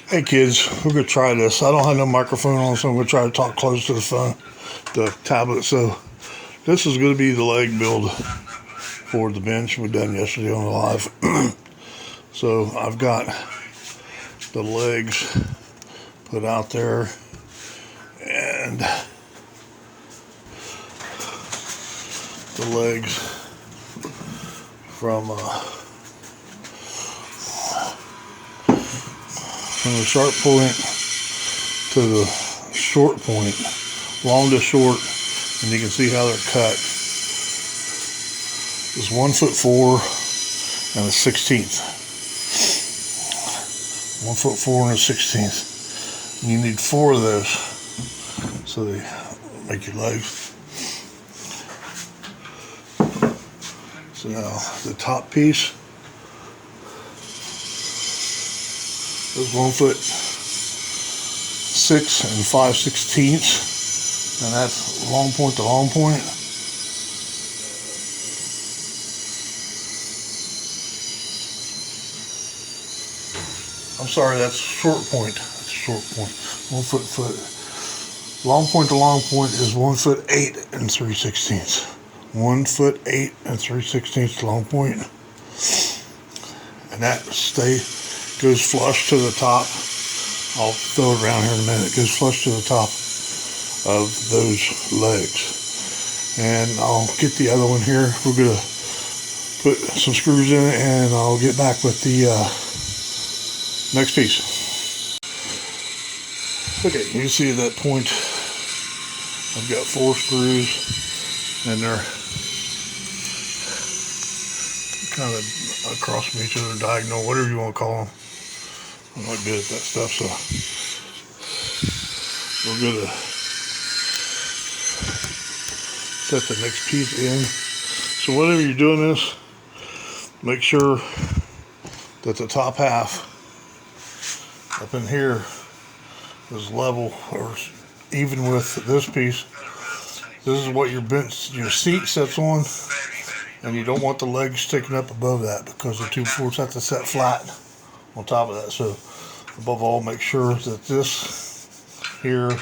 Hey kids, we're gonna try this. I don't have no microphone on, so I'm gonna try to talk close to the phone, the tablet. So this is gonna be the leg build for the bench we done yesterday on the live. So I've got the legs put out there, and the legs from the sharp point to the short point, long to short, and you can see how they're cut. It's 1'4" and a 1/16. 1'4" and a 1/16. You need 4 of those, so they make your legs. So now the top piece is 1'6" and 5/16, and that's long point to long point. I'm sorry, that's short point. That's short point. 1 foot. Long point to long point is 1'8" and 3/16. 1'8" and 3/16 long point, and that goes flush to the top. I'll throw it around here in a minute. It goes flush to the top of those legs, and I'll get the other one here. We're gonna put some screws in it, and I'll get back with the next piece. Okay, you see that point. I've got 4 screws, and they're kind of across from each other, diagonal, whatever you want to call them. I'm not good at that stuff, so we're gonna set the next piece in. So whenever you're doing this, make sure that the top half up in here is level or even with this piece. This is what your seat sits on, and you don't want the legs sticking up above that because the 2x4s have to set flat on top of that. So above all, make sure that this here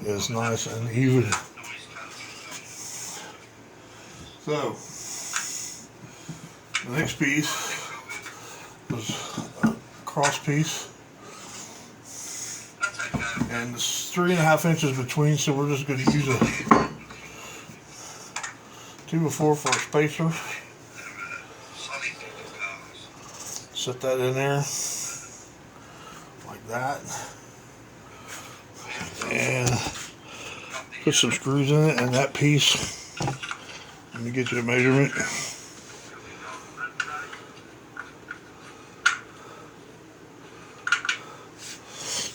is nice and even. So the next piece is a cross piece, and it's 3.5 inches between, so we're just going to use a 2x4 for a spacer. Set that in there like that, and put some screws in it, and that piece, let me get you the measurement.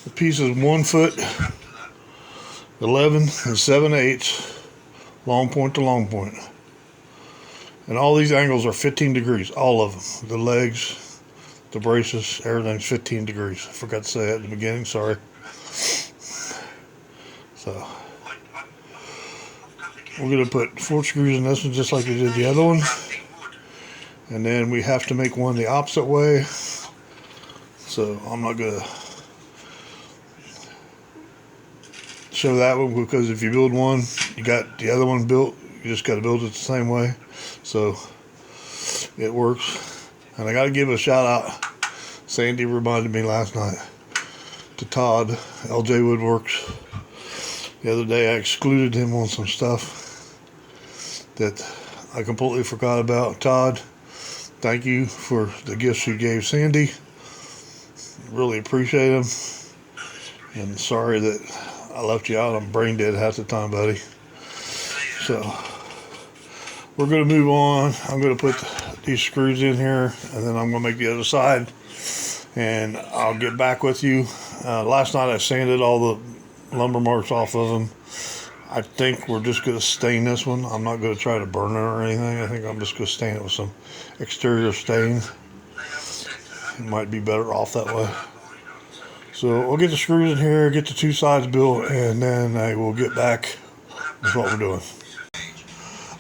The piece is 1'11" and 7/8", long point to long point. And all these angles are 15 degrees, all of them. The legs, the braces, everything's 15 degrees. I forgot to say that in the beginning, sorry. So we're going to put 4 screws in this one just like we did the other one. And then we have to make one the opposite way. So I'm not going to show that one, because if you build one, you got the other one built. You just got to build it the same way. So it works. And I got to give a shout out. Sandy reminded me last night to Todd, LJ Woodworks. The other day I excluded him on some stuff that I completely forgot about. Todd, thank you for the gifts you gave Sandy. Really appreciate them. And sorry that I left you out. I'm brain dead half the time, buddy. So we're going to move on. I'm going to put these screws in here, and then I'm going to make the other side, and I'll get back with you. Last night I sanded all the lumber marks off of them. I think we're just going to stain this one. I'm not going to try to burn it or anything. I think I'm just going to stain it with some exterior stain. It might be better off that way. So we'll get the screws in here, get the 2 sides built, and then I will get back with what we're doing.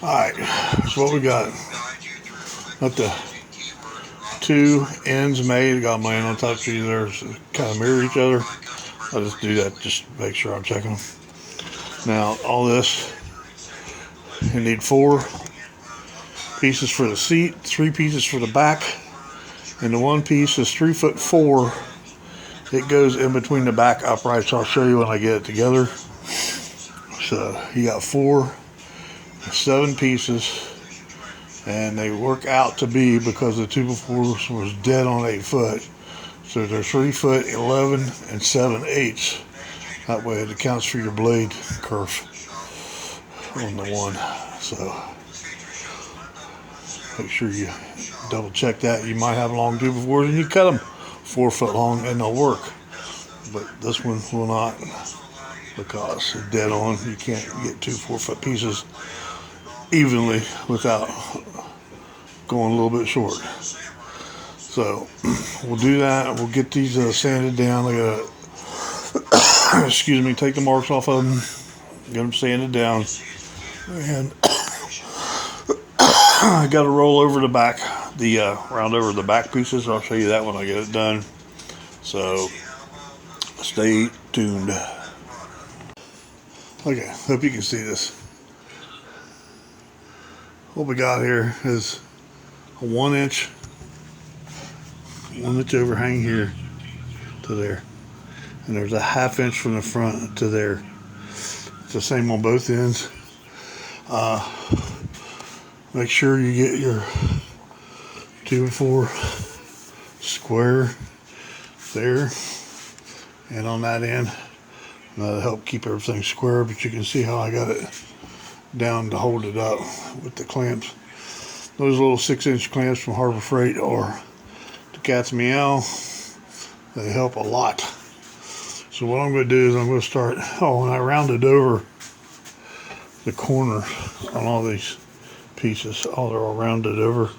Alright, so what we got. Got the two ends made. Got mine on top of each other, so kind of mirror each other. I just do that just to make sure I'm checking them. Now all this, you need 4 pieces for the seat, 3 pieces for the back, and the one piece is 3'4". It goes in between the back uprights. I'll show you when I get it together. So you got 7 pieces, and they work out to be, because the 2x4 was dead on 8 foot. So they're 3 foot 11 and 7/8. That way it accounts for your blade curve on the one. So make sure you double check that. You might have long 2x4s and you cut them 4 foot long and they'll work. But this one will not, because it's dead on. You can't get 2 4-foot pieces evenly without going a little bit short. So we'll do that. We'll get these sanded down. I gotta excuse me, take the marks off of them, get them sanded down, and I got to roll over the back, round over the back pieces. I'll show you that when I get it done. So stay tuned. Okay, hope you can see this. What we got here is a 1 inch overhang here to there. And there's a 1/2 inch from the front to there. It's the same on both ends. Make sure you get your 2x4 square there and on that end. And that'll help keep everything square, but you can see how I got it down to hold it up with the clamps. Those little 6-inch clamps from Harbor Freight or the Cat's Meow, they help a lot. So what I'm going to do is I'm going to start, and I rounded over the corner on all these pieces. They're all rounded over,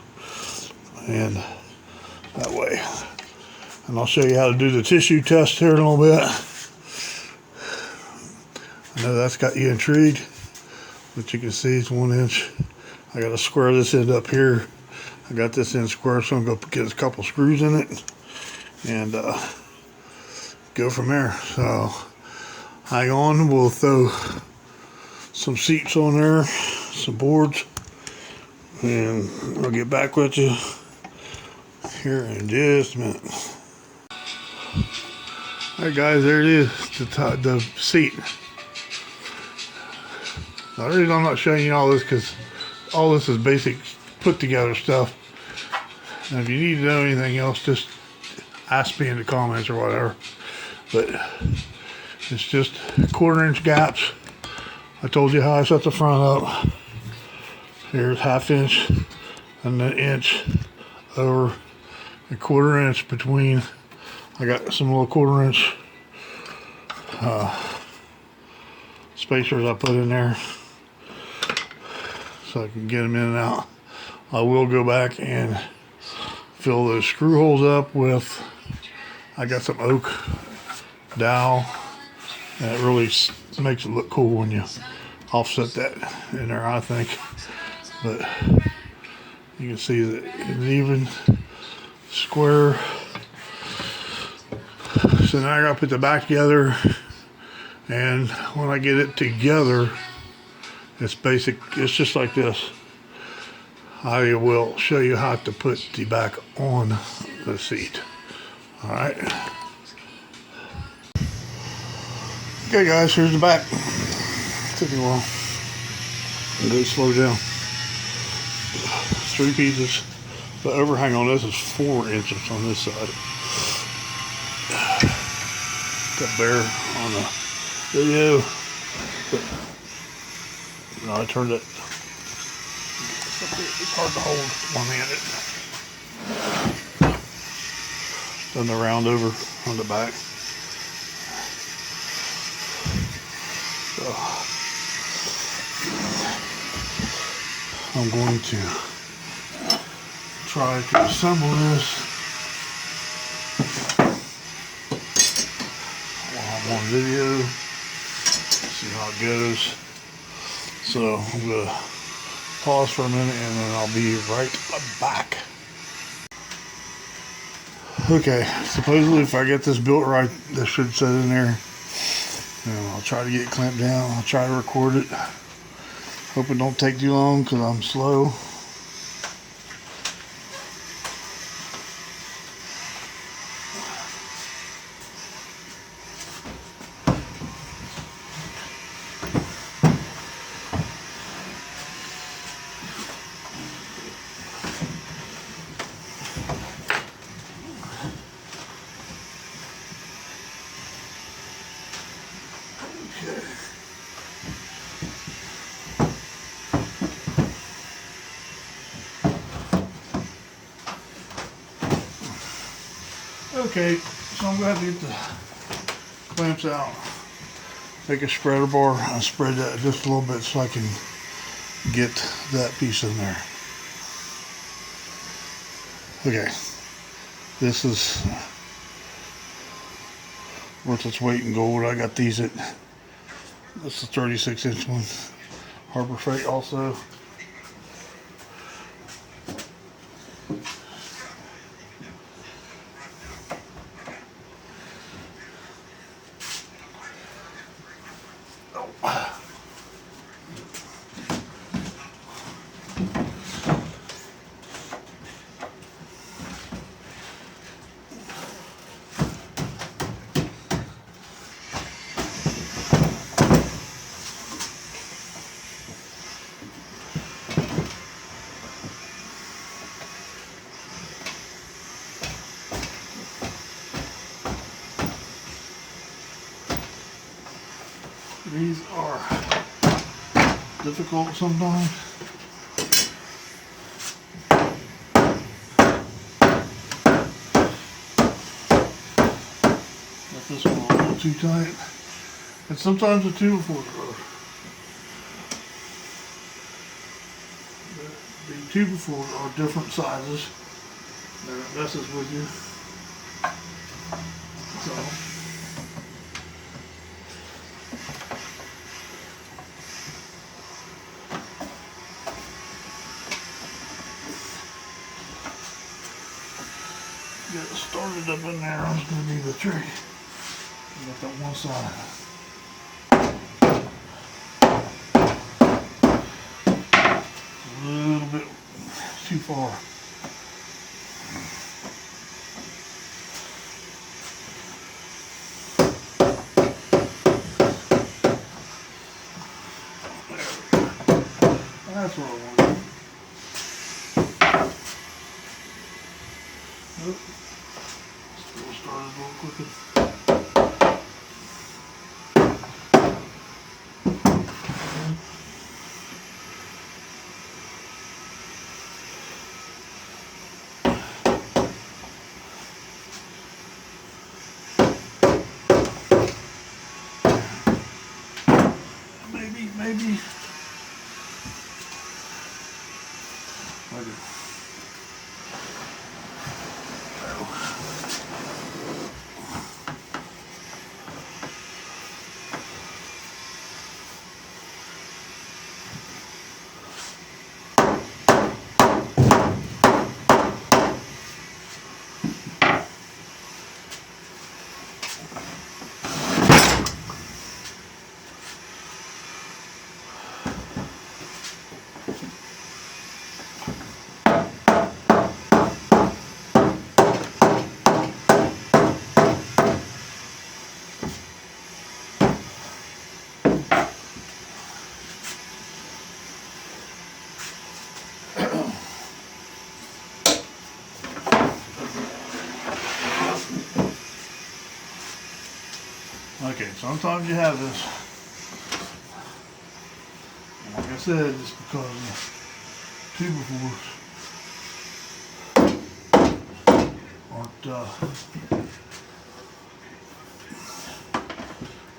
and that way. And I'll show you how to do the tissue test here in a little bit. I know that's got you intrigued, but you can see it's 1 inch. I got to square this end up here. I got this end square, so I'm going to get a couple screws in it and go from there. So hang on, we'll throw some seats on there, some boards, and I'll get back with you here in just a minute. Alright guys, there it is, the seat. Now the reason I'm not showing you all this, because all this is basic put together stuff. And if you need to know anything else, just ask me in the comments or whatever. But it's just 1/4 inch gaps. I told you how I set the front up. Here's 1/2 inch and an inch over, a 1/4 inch between. I got some little 1/4 inch spacers I put in there so I can get them in and out. I will go back and fill those screw holes up with, I got some oak dowel, and it really makes it look cool when you offset that in there, I think. But you can see that it's even square. So now I gotta put the back together, and when I get it together, it's basic. It's just like this. I will show you how to put the back on the seat. All right. Okay guys, here's the back. Took me a while. I'm going to slow down. 3 pieces. The overhang on this is 4 inches on this side. Got bare on the video. No, I turned it. It's hard to hold one-handed. Done the round over on the back. So I'm going to try to assemble this while I'm on video. See how it goes. So I'm going to pause for a minute and then I'll be right back. Okay, supposedly if I get this built right, this should sit in there. I'll try to get it clamped down. I'll try to record it. Hope it don't take too long because I'm slow. Okay, so I'm going to have to get the clamps out. Take a spreader bar and spread that just a little bit so I can get that piece in there. Okay, this is worth its weight in gold. I got these at, this is a 36-inch one. Harbor Freight also. These are difficult sometimes. Got this one a little too tight. And sometimes the 2x4 the 2x4 are different sizes. And it messes with you. So get it started up in there. It's going to be the trick. Got that one side. A little bit too far. That's what I want. Nope. Still started a little quicker. Maybe. Okay. Okay, sometimes you have this. And like I said, it's because the 2x4s aren't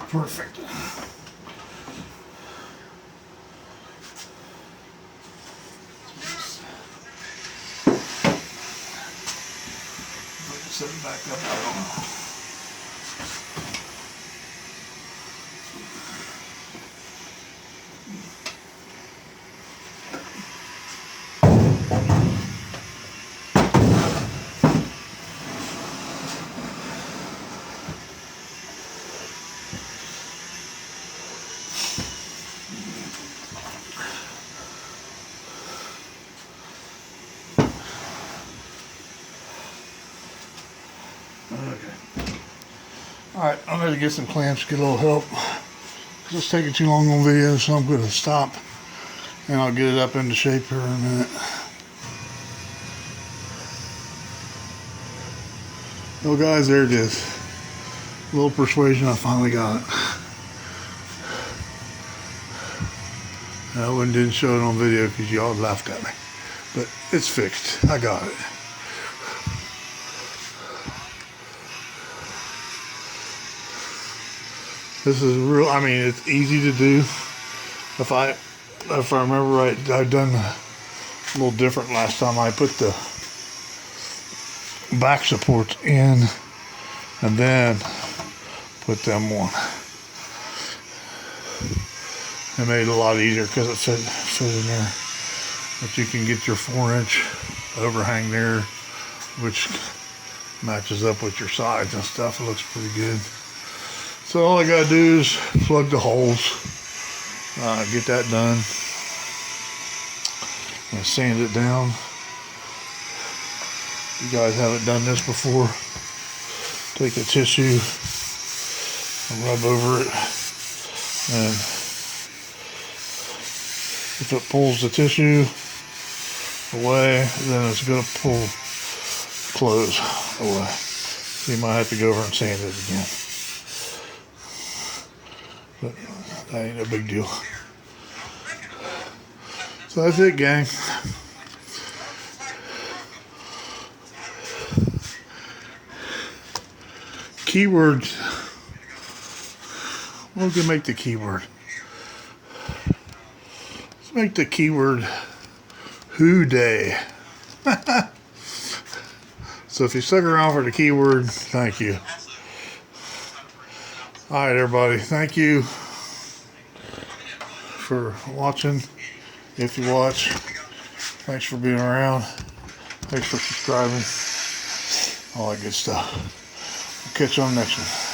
perfect. Set it back up. I don't know. Okay. Alright, I'm going to get some clamps, get a little help. It's taking too long on video, so I'm going to stop. And I'll get it up into shape here in a minute. Well guys, there it is. A little persuasion, I finally got it. That one didn't show it on video because y'all laughed at me. But it's fixed. I got it. This is real, I mean, it's easy to do. If I remember right, I've done a little different last time. I put the back supports in and then put them on. It made it a lot easier because it fit in there. But you can get your 4-inch overhang there, which matches up with your sides and stuff. It looks pretty good. So all I gotta do is plug the holes, get that done, and sand it down. You guys haven't done this before, take a tissue and rub over it, and if it pulls the tissue away, then it's going to pull clothes away. So you might have to go over and sand it again. But that ain't a big deal. So that's it, gang. Keyword. We're gonna make the keyword. Let's make the keyword Who Day. So if you stuck around for the keyword, thank you. Alright everybody, thank you for watching. If you watch, thanks for being around. Thanks for subscribing. All that good stuff. We'll catch you on the next one.